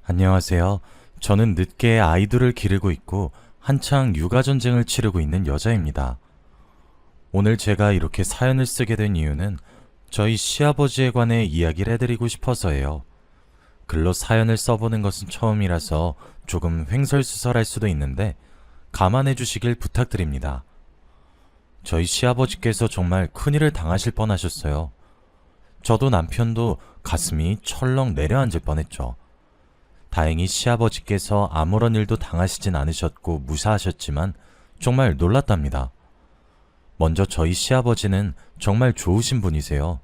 안녕하세요. 저는 늦게 아이들을 기르고 있고 한창 육아전쟁을 치르고 있는 여자입니다. 오늘 제가 이렇게 사연을 쓰게 된 이유는 저희 시아버지에 관해 이야기를 해드리고 싶어서예요. 글로 사연을 써보는 것은 처음이라서 조금 횡설수설할 수도 있는데 감안해 주시길 부탁드립니다. 저희 시아버지께서 정말 큰일을 당하실 뻔하셨어요. 저도 남편도 가슴이 철렁 내려앉을 뻔했죠. 다행히 시아버지께서 아무런 일도 당하시진 않으셨고 무사하셨지만 정말 놀랐답니다. 먼저 저희 시아버지는 정말 좋으신 분이세요.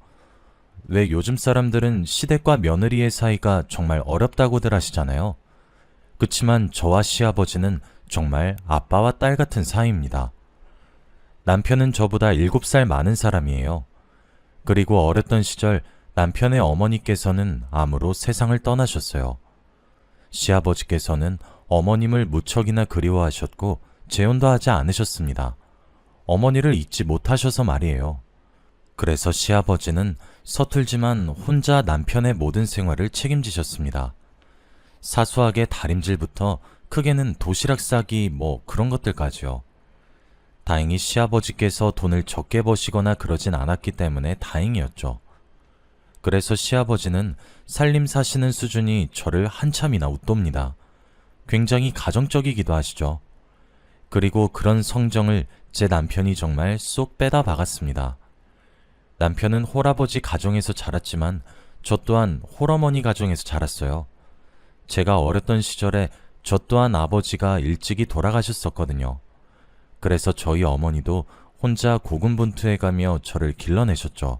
왜 요즘 사람들은 시댁과 며느리의 사이가 정말 어렵다고들 하시잖아요. 그치만 저와 시아버지는 정말 아빠와 딸 같은 사이입니다. 남편은 저보다 7살 많은 사람이에요. 그리고 어렸던 시절 남편의 어머니께서는 암으로 세상을 떠나셨어요. 시아버지께서는 어머님을 무척이나 그리워하셨고 재혼도 하지 않으셨습니다. 어머니를 잊지 못하셔서 말이에요. 그래서 시아버지는 서툴지만 혼자 남편의 모든 생활을 책임지셨습니다. 사소하게 다림질부터 크게는 도시락 싸기 그런 것들까지요. 다행히 시아버지께서 돈을 적게 버시거나 그러진 않았기 때문에 다행이었죠. 그래서 시아버지는 살림 사시는 수준이 저를 한참이나 웃돕니다. 굉장히 가정적이기도 하시죠. 그리고 그런 성정을 제 남편이 정말 쏙 빼다 박았습니다. 남편은 홀아버지 가정에서 자랐지만 저 또한 홀어머니 가정에서 자랐어요. 제가 어렸던 시절에 저 또한 아버지가 일찍이 돌아가셨었거든요. 그래서 저희 어머니도 혼자 고군분투해 가며 저를 길러내셨죠.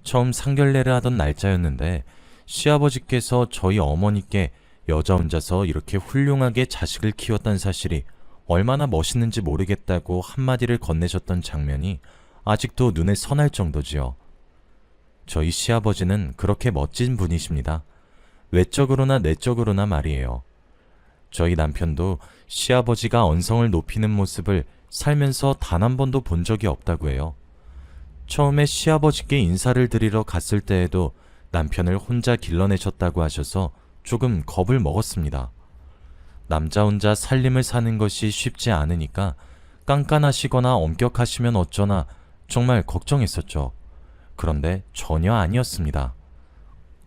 처음 상견례를 하던 날짜였는데 시아버지께서 저희 어머니께 여자 혼자서 이렇게 훌륭하게 자식을 키웠다는 사실이 얼마나 멋있는지 모르겠다고 한마디를 건네셨던 장면이 아직도 눈에 선할 정도지요. 저희 시아버지는 그렇게 멋진 분이십니다. 외적으로나 내적으로나 말이에요. 저희 남편도 시아버지가 언성을 높이는 모습을 살면서 단 한 번도 본 적이 없다고 해요. 처음에 시아버지께 인사를 드리러 갔을 때에도 남편을 혼자 길러내셨다고 하셔서 조금 겁을 먹었습니다. 남자 혼자 살림을 사는 것이 쉽지 않으니까 깐깐하시거나 엄격하시면 어쩌나 정말 걱정했었죠. 그런데 전혀 아니었습니다.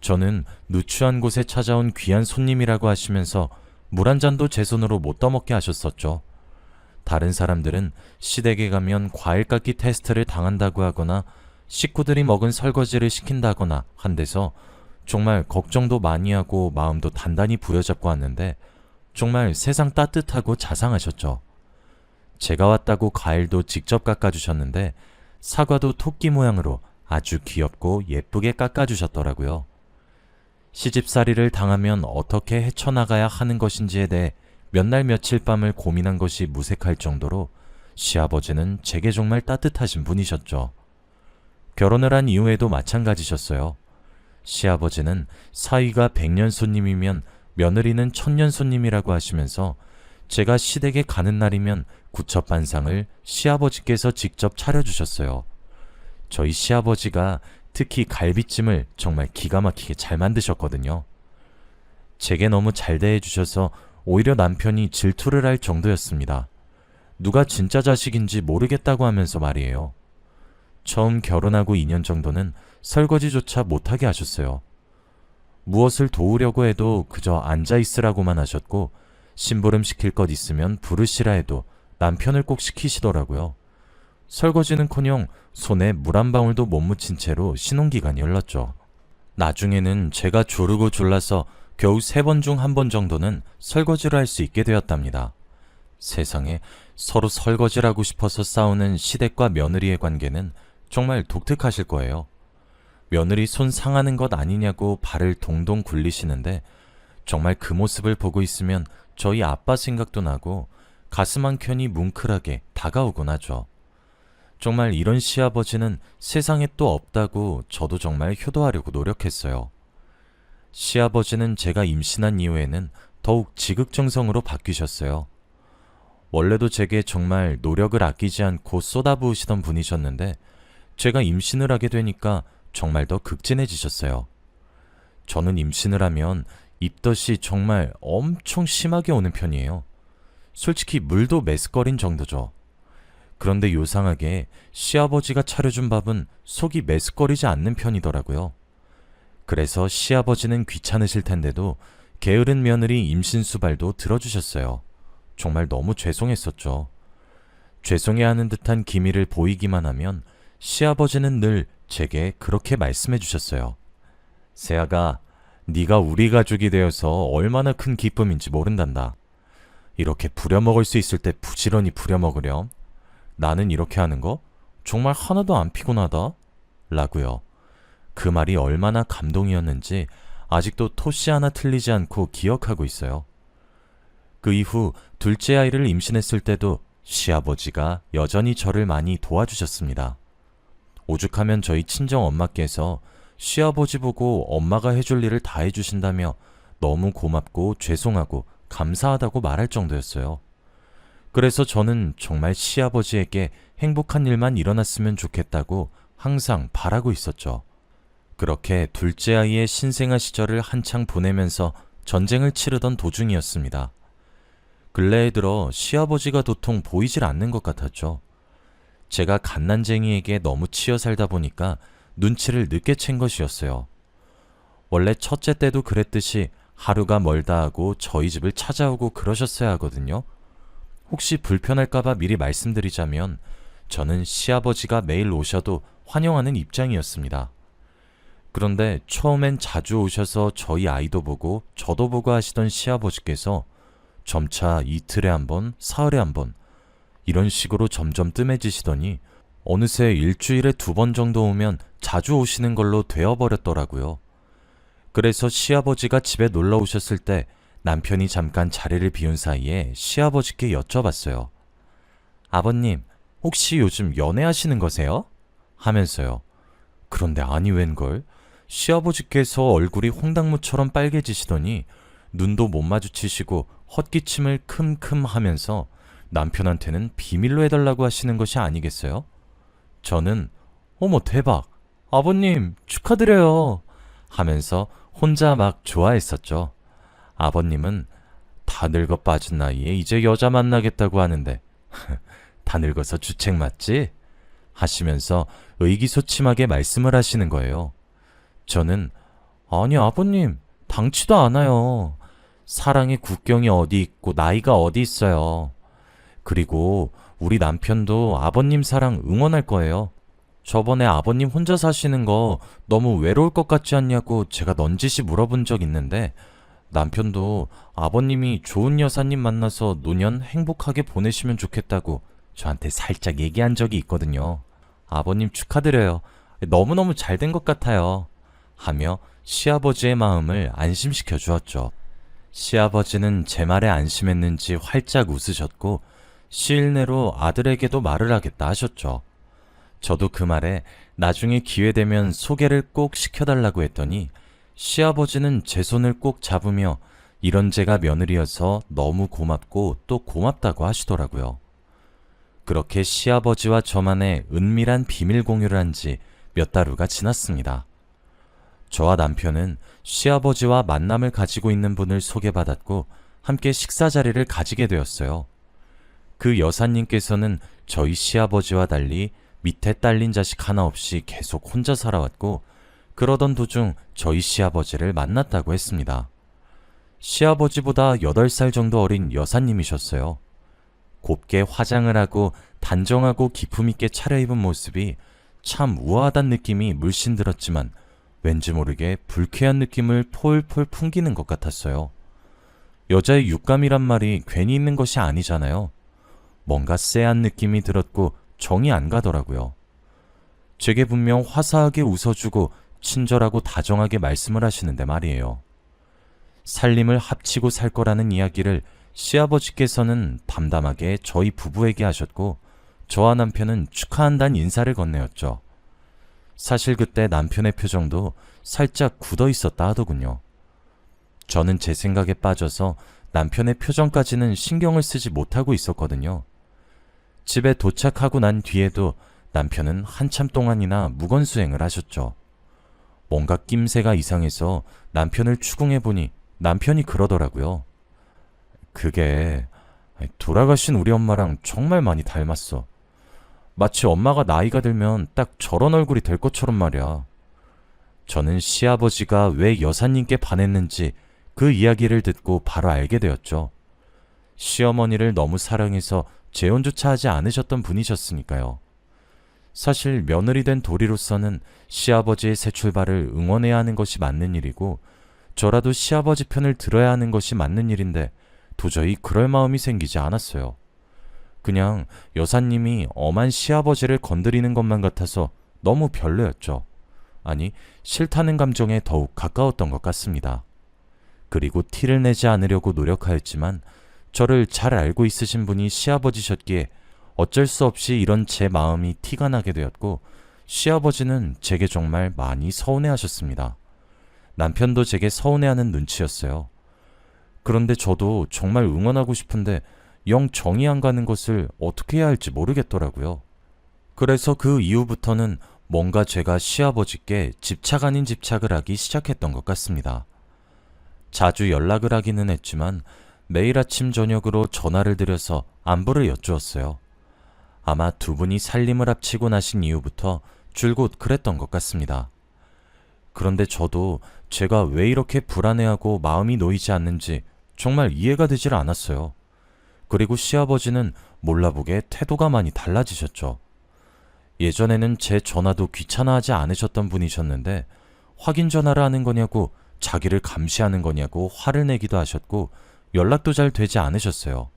저는 누추한 곳에 찾아온 귀한 손님이라고 하시면서 물 한 잔도 제 손으로 못 떠먹게 하셨었죠. 다른 사람들은 시댁에 가면 과일 깎기 테스트를 당한다고 하거나 식구들이 먹은 설거지를 시킨다거나 한 데서 정말 걱정도 많이 하고 마음도 단단히 부여잡고 왔는데 정말 세상 따뜻하고 자상하셨죠. 제가 왔다고 과일도 직접 깎아주셨는데 사과도 토끼 모양으로 아주 귀엽고 예쁘게 깎아주셨더라고요. 시집살이를 당하면 어떻게 헤쳐나가야 하는 것인지에 대해 몇 날 며칠 밤을 고민한 것이 무색할 정도로 시아버지는 제게 정말 따뜻하신 분이셨죠. 결혼을 한 이후에도 마찬가지셨어요. 시아버지는 사위가 100년 손님이면 며느리는 1000년 손님이라고 하시면서 제가 시댁에 가는 날이면 구첩반상을 시아버지께서 직접 차려주셨어요. 저희 시아버지가 특히 갈비찜을 정말 기가 막히게 잘 만드셨거든요. 제게 너무 잘 대해주셔서 오히려 남편이 질투를 할 정도였습니다. 누가 진짜 자식인지 모르겠다고 하면서 말이에요. 처음 결혼하고 2년 정도는 설거지조차 못하게 하셨어요. 무엇을 도우려고 해도 그저 앉아있으라고만 하셨고 심부름 시킬 것 있으면 부르시라 해도 남편을 꼭 시키시더라고요. 설거지는커녕 손에 물 한 방울도 못 묻힌 채로 신혼기간이 흘렀죠. 나중에는 제가 조르고 졸라서 겨우 3번 중 1번 정도는 설거지를 할 수 있게 되었답니다. 세상에, 서로 설거지를 하고 싶어서 싸우는 시댁과 며느리의 관계는 정말 독특하실 거예요. 며느리 손 상하는 것 아니냐고 발을 동동 굴리시는데 정말 그 모습을 보고 있으면 저희 아빠 생각도 나고 가슴 한켠이 뭉클하게 다가오곤 하죠. 정말 이런 시아버지는 세상에 또 없다고 저도 정말 효도하려고 노력했어요. 시아버지는 제가 임신한 이후에는 더욱 지극정성으로 바뀌셨어요. 원래도 제게 정말 노력을 아끼지 않고 쏟아부으시던 분이셨는데 제가 임신을 하게 되니까 정말 더 극진해지셨어요. 저는 임신을 하면 입덧이 정말 엄청 심하게 오는 편이에요. 솔직히 물도 메스꺼린 정도죠. 그런데 요상하게 시아버지가 차려준 밥은 속이 메스꺼리지 않는 편이더라고요. 그래서 시아버지는 귀찮으실 텐데도 게으른 며느리 임신수발도 들어주셨어요. 정말 너무 죄송했었죠. 죄송해하는 듯한 기미를 보이기만 하면 시아버지는 늘 제게 그렇게 말씀해 주셨어요. 세아가, 네가 우리 가족이 되어서 얼마나 큰 기쁨인지 모른단다. 이렇게 부려먹을 수 있을 때 부지런히 부려먹으렴. 나는 이렇게 하는 거 정말 하나도 안 피곤하다. 라고요. 그 말이 얼마나 감동이었는지 아직도 토씨 하나 틀리지 않고 기억하고 있어요. 그 이후 둘째 아이를 임신했을 때도 시아버지가 여전히 저를 많이 도와주셨습니다. 오죽하면 저희 친정 엄마께서 시아버지 보고 엄마가 해줄 일을 다 해주신다며 너무 고맙고 죄송하고 감사하다고 말할 정도였어요. 그래서 저는 정말 시아버지에게 행복한 일만 일어났으면 좋겠다고 항상 바라고 있었죠. 그렇게 둘째 아이의 신생아 시절을 한창 보내면서 전쟁을 치르던 도중이었습니다. 근래에 들어 시아버지가 도통 보이질 않는 것 같았죠. 제가 갓난쟁이에게 너무 치여 살다 보니까 눈치를 늦게 챈 것이었어요. 원래 첫째 때도 그랬듯이 하루가 멀다 하고 저희 집을 찾아오고 그러셨어야 하거든요. 혹시 불편할까봐 미리 말씀드리자면 저는 시아버지가 매일 오셔도 환영하는 입장이었습니다. 그런데 처음엔 자주 오셔서 저희 아이도 보고 저도 보고 하시던 시아버지께서 점차 이틀에 한 번, 사흘에 한 번 이런 식으로 점점 뜸해지시더니 어느새 일주일에 2번 정도 오면 자주 오시는 걸로 되어버렸더라고요. 그래서 시아버지가 집에 놀러 오셨을 때 남편이 잠깐 자리를 비운 사이에 시아버지께 여쭤봤어요. 아버님, 혹시 요즘 연애하시는 거세요? 하면서요. 그런데 아니 웬걸? 시아버지께서 얼굴이 홍당무처럼 빨개지시더니 눈도 못 마주치시고 헛기침을 큼큼 하면서 남편한테는 비밀로 해달라고 하시는 것이 아니겠어요? 저는 어머 대박! 아버님 축하드려요! 하면서 혼자 막 좋아했었죠. 아버님은 다 늙어 빠진 나이에 이제 여자 만나겠다고 하는데 다 늙어서 주책 맞지? 하시면서 의기소침하게 말씀을 하시는 거예요. 저는 아니 아버님 당치도 않아요. 사랑의 국경이 어디 있고 나이가 어디 있어요. 그리고 우리 남편도 아버님 사랑 응원할 거예요. 저번에 아버님 혼자 사시는 거 너무 외로울 것 같지 않냐고 제가 넌지시 물어본 적 있는데 남편도 아버님이 좋은 여사님 만나서 노년 행복하게 보내시면 좋겠다고 저한테 살짝 얘기한 적이 있거든요. 아버님 축하드려요. 너무너무 잘 된 것 같아요. 하며 시아버지의 마음을 안심시켜 주었죠. 시아버지는 제 말에 안심했는지 활짝 웃으셨고 시일 내로 아들에게도 말을 하겠다 하셨죠. 저도 그 말에 나중에 기회되면 소개를 꼭 시켜달라고 했더니 시아버지는 제 손을 꼭 잡으며 이런 제가 며느리여서 너무 고맙고 또 고맙다고 하시더라고요. 그렇게 시아버지와 저만의 은밀한 비밀 공유를 한 지 몇 달 후가 지났습니다. 저와 남편은 시아버지와 만남을 가지고 있는 분을 소개받았고 함께 식사 자리를 가지게 되었어요. 그 여사님께서는 저희 시아버지와 달리 밑에 딸린 자식 하나 없이 계속 혼자 살아왔고 그러던 도중 저희 시아버지를 만났다고 했습니다. 시아버지보다 8살 정도 어린 여사님이셨어요. 곱게 화장을 하고 단정하고 기품있게 차려입은 모습이 참 우아하단 느낌이 물씬 들었지만 왠지 모르게 불쾌한 느낌을 폴폴 풍기는 것 같았어요. 여자의 육감이란 말이 괜히 있는 것이 아니잖아요. 뭔가 쎄한 느낌이 들었고 정이 안 가더라고요. 제게 분명 화사하게 웃어주고 친절하고 다정하게 말씀을 하시는데 말이에요. 살림을 합치고 살 거라는 이야기를 시아버지께서는 담담하게 저희 부부에게 하셨고 저와 남편은 축하한다는 인사를 건네었죠. 사실 그때 남편의 표정도 살짝 굳어 있었다 하더군요. 저는 제 생각에 빠져서 남편의 표정까지는 신경을 쓰지 못하고 있었거든요. 집에 도착하고 난 뒤에도 남편은 한참 동안이나 무건수행을 하셨죠. 뭔가 낌새가 이상해서 남편을 추궁해보니 남편이 그러더라고요. 그게 돌아가신 우리 엄마랑 정말 많이 닮았어. 마치 엄마가 나이가 들면 딱 저런 얼굴이 될 것처럼 말이야. 저는 시아버지가 왜 여사님께 반했는지 그 이야기를 듣고 바로 알게 되었죠. 시어머니를 너무 사랑해서 재혼조차 하지 않으셨던 분이셨으니까요. 사실 며느리 된 도리로서는 시아버지의 새 출발을 응원해야 하는 것이 맞는 일이고 저라도 시아버지 편을 들어야 하는 것이 맞는 일인데 도저히 그럴 마음이 생기지 않았어요. 그냥 여사님이 엄한 시아버지를 건드리는 것만 같아서 너무 별로였죠. 아니, 싫다는 감정에 더욱 가까웠던 것 같습니다. 그리고 티를 내지 않으려고 노력하였지만 저를 잘 알고 있으신 분이 시아버지셨기에 어쩔 수 없이 이런 제 마음이 티가 나게 되었고 시아버지는 제게 정말 많이 서운해하셨습니다. 남편도 제게 서운해하는 눈치였어요. 그런데 저도 정말 응원하고 싶은데 영 정이 안 가는 것을 어떻게 해야 할지 모르겠더라고요. 그래서 그 이후부터는 뭔가 제가 시아버지께 집착 아닌 집착을 하기 시작했던 것 같습니다. 자주 연락을 하기는 했지만 매일 아침 저녁으로 전화를 드려서 안부를 여쭈었어요. 아마 두 분이 살림을 합치고 나신 이후부터 줄곧 그랬던 것 같습니다. 그런데 저도 제가 왜 이렇게 불안해하고 마음이 놓이지 않는지 정말 이해가 되질 않았어요. 그리고 시아버지는 몰라보게 태도가 많이 달라지셨죠. 예전에는 제 전화도 귀찮아하지 않으셨던 분이셨는데 확인 전화를 하는 거냐고 자기를 감시하는 거냐고 화를 내기도 하셨고 연락도 잘 되지 않으셨어요.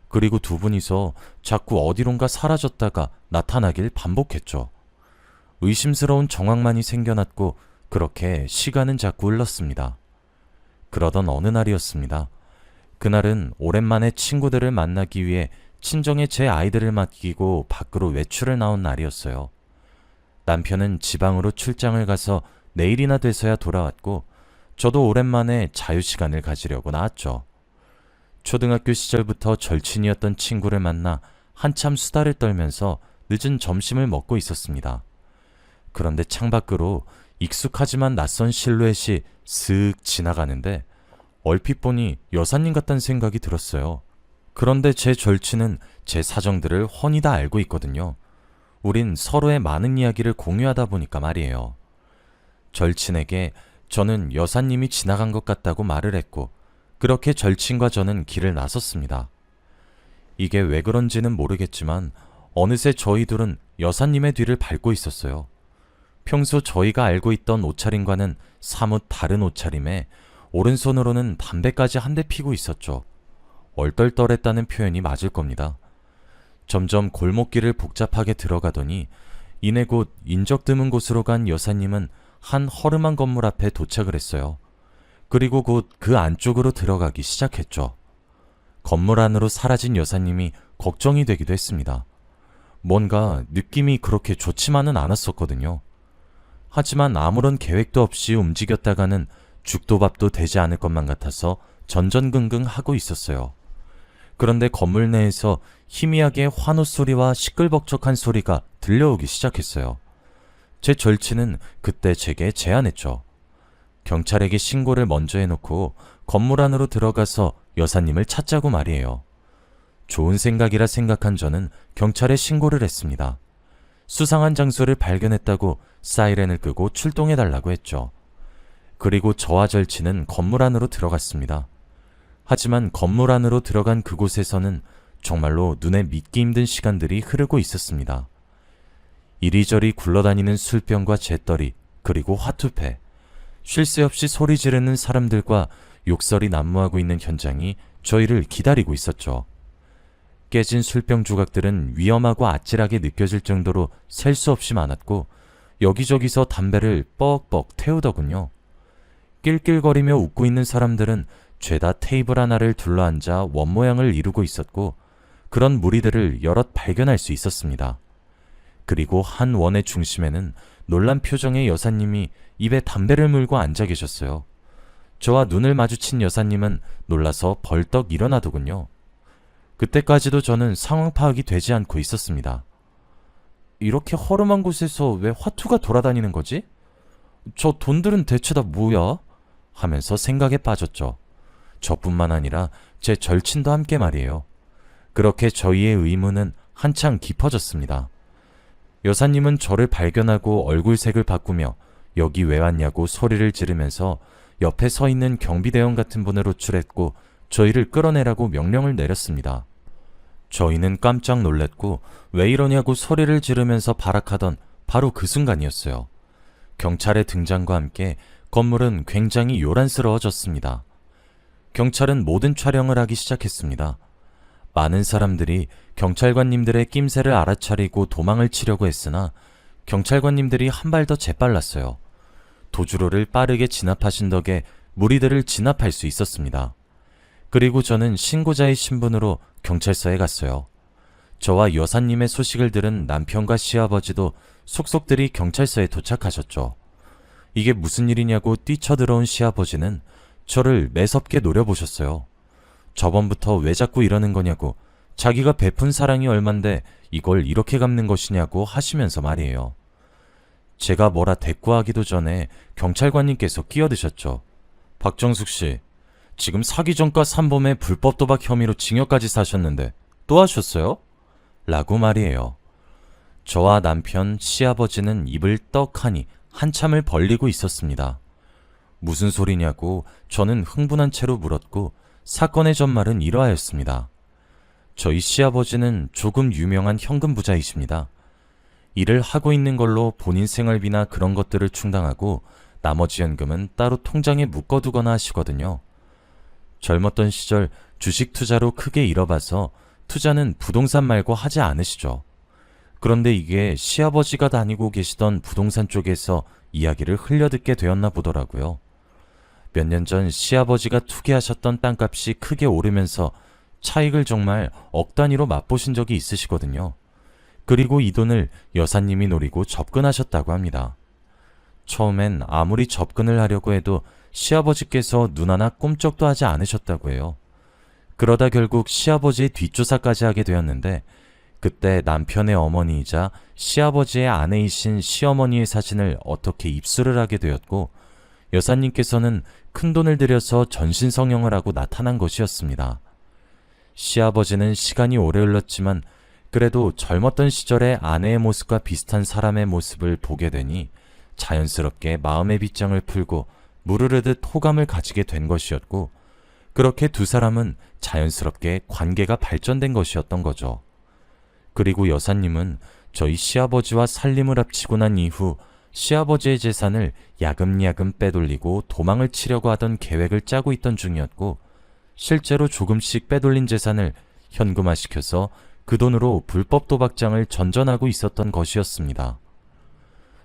그리고 두 분이서 자꾸 어디론가 사라졌다가 나타나길 반복했죠. 의심스러운 정황만이 생겨났고 그렇게 시간은 자꾸 흘렀습니다. 그러던 어느 날이었습니다. 그날은 오랜만에 친구들을 만나기 위해 친정에 제 아이들을 맡기고 밖으로 외출을 나온 날이었어요. 남편은 지방으로 출장을 가서 내일이나 돼서야 돌아왔고 저도 오랜만에 자유시간을 가지려고 나왔죠. 초등학교 시절부터 절친이었던 친구를 만나 한참 수다를 떨면서 늦은 점심을 먹고 있었습니다. 그런데 창밖으로 익숙하지만 낯선 실루엣이 슥 지나가는데 얼핏 보니 여사님 같다는 생각이 들었어요. 그런데 제 절친은 제 사정들을 훤히 다 알고 있거든요. 우린 서로의 많은 이야기를 공유하다 보니까 말이에요. 절친에게 저는 여사님이 지나간 것 같다고 말을 했고 그렇게 절친과 저는 길을 나섰습니다. 이게 왜 그런지는 모르겠지만 어느새 저희 둘은 여사님의 뒤를 밟고 있었어요. 평소 저희가 알고 있던 옷차림과는 사뭇 다른 옷차림에 오른손으로는 담배까지 한 대 피고 있었죠. 얼떨떨했다는 표현이 맞을 겁니다. 점점 골목길을 복잡하게 들어가더니 이내 곧 인적 드문 곳으로 간 여사님은 한 허름한 건물 앞에 도착을 했어요. 그리고 곧 그 안쪽으로 들어가기 시작했죠. 건물 안으로 사라진 여사님이 걱정이 되기도 했습니다. 뭔가 느낌이 그렇게 좋지만은 않았었거든요. 하지만 아무런 계획도 없이 움직였다가는 죽도 밥도 되지 않을 것만 같아서 전전긍긍 하고 있었어요. 그런데 건물 내에서 희미하게 환호 소리와 시끌벅적한 소리가 들려오기 시작했어요. 제 절친은 그때 제게 제안했죠. 경찰에게 신고를 먼저 해놓고 건물 안으로 들어가서 여사님을 찾자고 말이에요. 좋은 생각이라 생각한 저는 경찰에 신고를 했습니다. 수상한 장소를 발견했다고 사이렌을 끄고 출동해달라고 했죠. 그리고 저와 절친은 건물 안으로 들어갔습니다. 하지만 건물 안으로 들어간 그곳에서는 정말로 눈에 믿기 힘든 시간들이 흐르고 있었습니다. 이리저리 굴러다니는 술병과 재떨이 그리고 화투패, 쉴 새 없이 소리 지르는 사람들과 욕설이 난무하고 있는 현장이 저희를 기다리고 있었죠. 깨진 술병 조각들은 위험하고 아찔하게 느껴질 정도로 셀 수 없이 많았고 여기저기서 담배를 뻑뻑 태우더군요. 낄낄거리며 웃고 있는 사람들은 죄다 테이블 하나를 둘러앉아 원 모양을 이루고 있었고 그런 무리들을 여럿 발견할 수 있었습니다. 그리고 한 원의 중심에는 놀란 표정의 여사님이 입에 담배를 물고 앉아 계셨어요. 저와 눈을 마주친 여사님은 놀라서 벌떡 일어나더군요. 그때까지도 저는 상황 파악이 되지 않고 있었습니다. 이렇게 허름한 곳에서 왜 화투가 돌아다니는 거지? 저 돈들은 대체 다 뭐야? 하면서 생각에 빠졌죠. 저뿐만 아니라 제 절친도 함께 말이에요. 그렇게 저희의 의문은 한창 깊어졌습니다. 여사님은 저를 발견하고 얼굴색을 바꾸며 여기 왜 왔냐고 소리를 지르면서 옆에 서 있는 경비대원 같은 분을 호출했고 저희를 끌어내라고 명령을 내렸습니다. 저희는 깜짝 놀랐고 왜 이러냐고 소리를 지르면서 발악하던 바로 그 순간이었어요. 경찰의 등장과 함께 건물은 굉장히 요란스러워졌습니다. 경찰은 모든 촬영을 하기 시작했습니다. 많은 사람들이 경찰관님들의 낌새를 알아차리고 도망을 치려고 했으나 경찰관님들이 한 발 더 재빨랐어요. 도주로를 빠르게 진압하신 덕에 무리들을 진압할 수 있었습니다. 그리고 저는 신고자의 신분으로 경찰서에 갔어요. 저와 여사님의 소식을 들은 남편과 시아버지도 속속들이 경찰서에 도착하셨죠. 이게 무슨 일이냐고 뛰쳐들어온 시아버지는 저를 매섭게 노려보셨어요. 저번부터 왜 자꾸 이러는 거냐고, 자기가 베푼 사랑이 얼만데 이걸 이렇게 갚는 것이냐고 하시면서 말이에요. 제가 뭐라 대꾸하기도 전에 경찰관님께서 끼어드셨죠. 박정숙 씨, 지금 사기 전과 산범의 불법 도박 혐의로 징역까지 사셨는데 또 하셨어요? 라고 말이에요. 저와 남편, 시아버지는 입을 떡하니 한참을 벌리고 있었습니다. 무슨 소리냐고 저는 흥분한 채로 물었고 사건의 전말은 이러하였습니다. 저희 시아버지는 조금 유명한 현금 부자이십니다. 일을 하고 있는 걸로 본인 생활비나 그런 것들을 충당하고 나머지 현금은 따로 통장에 묶어두거나 하시거든요. 젊었던 시절 주식 투자로 크게 잃어봐서 투자는 부동산 말고 하지 않으시죠. 그런데 이게 시아버지가 다니고 계시던 부동산 쪽에서 이야기를 흘려듣게 되었나 보더라고요. 몇 년 전 시아버지가 투기하셨던 땅값이 크게 오르면서 차익을 정말 억 단위로 맛보신 적이 있으시거든요. 그리고 이 돈을 여사님이 노리고 접근하셨다고 합니다. 처음엔 아무리 접근을 하려고 해도 시아버지께서 눈 하나 꼼짝도 하지 않으셨다고 해요. 그러다 결국 시아버지의 뒷조사까지 하게 되었는데 그때 남편의 어머니이자 시아버지의 아내이신 시어머니의 사진을 어떻게 입수를 하게 되었고 여사님께서는 큰돈을 들여서 전신성형을 하고 나타난 것이었습니다. 시아버지는 시간이 오래 흘렀지만 그래도 젊었던 시절의 아내의 모습과 비슷한 사람의 모습을 보게 되니 자연스럽게 마음의 빗장을 풀고 무르르듯 호감을 가지게 된 것이었고 그렇게 두 사람은 자연스럽게 관계가 발전된 것이었던 거죠. 그리고 여사님은 저희 시아버지와 살림을 합치고 난 이후 시아버지의 재산을 야금야금 빼돌리고 도망을 치려고 하던 계획을 짜고 있던 중이었고 실제로 조금씩 빼돌린 재산을 현금화시켜서 그 돈으로 불법 도박장을 전전하고 있었던 것이었습니다.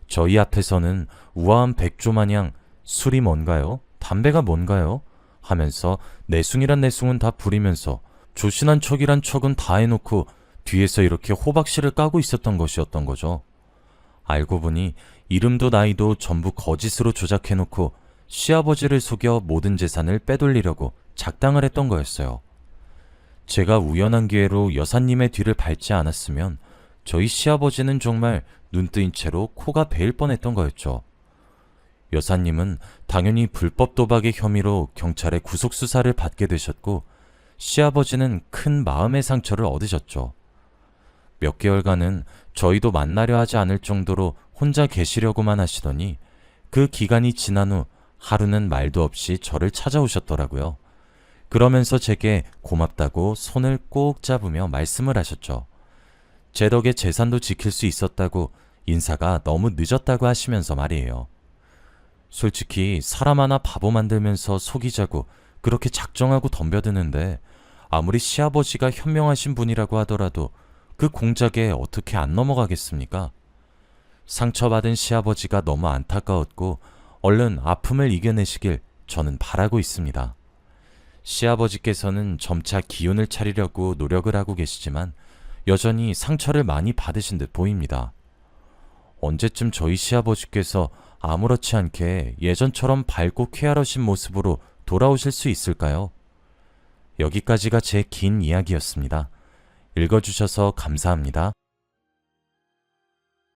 저희 앞에서는 우아한 백조 마냥 술이 뭔가요? 담배가 뭔가요? 하면서 내숭이란 내숭은 다 부리면서 조신한 척이란 척은 다 해놓고 뒤에서 이렇게 호박씨를 까고 있었던 것이었던 거죠. 알고 보니 이름도 나이도 전부 거짓으로 조작해놓고 시아버지를 속여 모든 재산을 빼돌리려고 작당을 했던 거였어요. 제가 우연한 기회로 여사님의 뒤를 밟지 않았으면 저희 시아버지는 정말 눈뜨인 채로 코가 베일 뻔했던 거였죠. 여사님은 당연히 불법 도박의 혐의로 경찰의 구속수사를 받게 되셨고 시아버지는 큰 마음의 상처를 얻으셨죠. 몇 개월간은 저희도 만나려 하지 않을 정도로 혼자 계시려고만 하시더니 그 기간이 지난 후 하루는 말도 없이 저를 찾아오셨더라고요. 그러면서 제게 고맙다고 손을 꼭 잡으며 말씀을 하셨죠. 제 덕에 재산도 지킬 수 있었다고 인사가 너무 늦었다고 하시면서 말이에요. 솔직히 사람 하나 바보 만들면서 속이자고 그렇게 작정하고 덤벼드는데 아무리 시아버지가 현명하신 분이라고 하더라도 그 공작에 어떻게 안 넘어가겠습니까? 상처받은 시아버지가 너무 안타까웠고 얼른 아픔을 이겨내시길 저는 바라고 있습니다. 시아버지께서는 점차 기운을 차리려고 노력을 하고 계시지만 여전히 상처를 많이 받으신 듯 보입니다. 언제쯤 저희 시아버지께서 아무렇지 않게 예전처럼 밝고 쾌활하신 모습으로 돌아오실 수 있을까요? 여기까지가 제 긴 이야기였습니다. 읽어주셔서 감사합니다.